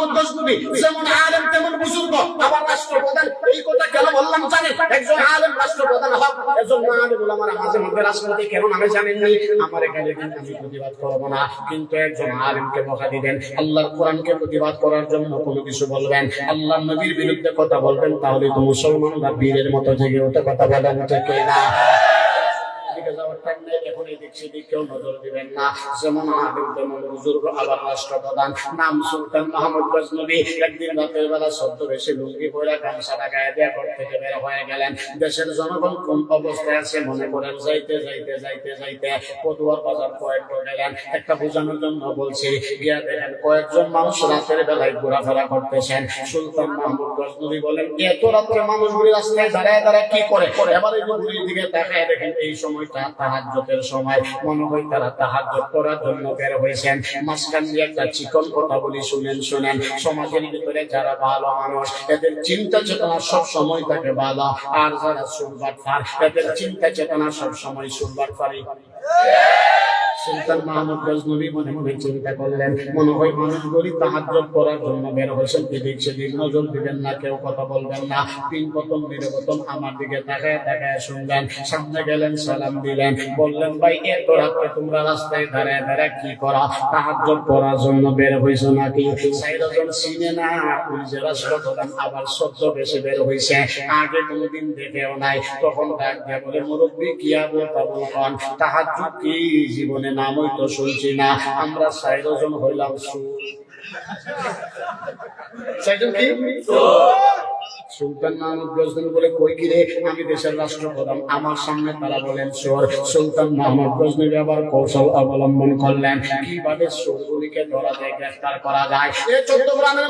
মাহমুদ গজনবী যেমন আলেম তেমন বুজুর্গ, আবার রাষ্ট্রপ্রধান। এই কথা কেন বললাম জানেন? একজন আলেম রাষ্ট্রপ্রধান হক, একজন আলেম ওলামারা মাঝে মধ্যে রাষ্ট্রপতি কেন নামে জানেননি? আমার এখানে কিন্তু আমি প্রতিবাদ করবো না, কিন্তু একজন আলেমকে বকা দিবেন, আল্লাহর কোরআনকে প্রতিবাদ করার জন্য কোনো কিছু বলবেন, আল্লাহর নবীর বিরুদ্ধে কথা বলবেন, তাহলে তো মুসলমানরা বীরের মতো জেগে ওঠে কথা বলেন ঠিক না? এখন এদিক সেদিক কেউ নজর দিবেন না। যেমন আলেম তেমন বুজুর্গ, আবার রাষ্ট্রপ্রধান, নাম সুলতান মাহমুদ গজনবী। একদিন রাতের বেলা ছদ্মবেশে লুঙ্গি পরে গামছাটা গায়ে দিয়ে ঘর থেকে বের হয়ে গেলেন। দেশের জনগণ কোন অবস্থায় আছে মনে করেন। যাইতে যাইতে যাইতে যাইতে পটুয়ার বাজার কয়েক গেলেন। একটা বোঝানোর জন্য বলছি, গিয়া দেখেন কয়েকজন মানুষ রাতের বেলায় ঘোরাফেরা করতেছেন। সুলতান মাহমুদ গজনবী বলেন, এত রাত্রে মানুষগুলি রাস্তায় দাঁড়ায় দাঁড়ায় কি করে? এবার এই বুড়ির দিকে তাকায় দেখেন এই সময়টা তাহাজ্জুদের সময়, মনে হয় তারা তাহাজ্জুদ করার জন্য বের হয়েছেন। মাঝখান দিয়ে একটা চিকন কথা বলি, শুনেন। সমাজের ভিতরে যারা ভালো মানুষ, এদের চিন্তা চেতনা সব সময় থাকে ভালো, আর যারা সুরবাটফার, এদের চিন্তা চেতনা সব সময় সুরবাটফারি। সুলতান মাহমুদ গজনবী মনে মনে চিন্তা করলেন, মনে হয় মানুষগুলি তাহাজ্জুদ করার জন্য বের হয়েছেন, এদিক সেদিক নজর দিবেন না, কেউ কথা বলবেন না, তিন প্রথম নিরবতন আমার দিকে তাকায় তাকায় শুনলেন। সামনে গেলেন, সালাম দিলেন, বললেন, ভাই এত রাত্রে তোমরা রাস্তায় দাঁড়ায় দাঁড়ায় কি করা? তাহাজ্জুদ করার জন্য বের হয়েছো নাকি? চাইরজন চিনে না, ওই যে রাষ্ট্রপ্রধান আবার সদ্য বেশি বের হয়েছে, আগে কোনোদিন দেখেও নাই। তখন ডাক দিয়ে বলে, মুরব্বী কি আবল তাবল কন, তাহাজ্জুদ কি জীবনে নামই তো শুনছি না। আমরা ৬ জন হইলাম সুলতান মাহমুদ গজনবী বলে, কই কি রে? আমি দেশের রাষ্ট্রপ্রধান, আমার সামনে তারা বলেন চোর। সুলতান মাহমুদ গজনবী আবার কৌশল অবলম্বন করলেন, কিভাবে চোরগুলিকে ধরা যায়, গ্রেফতার করা যায়। এই চট্টগ্রামের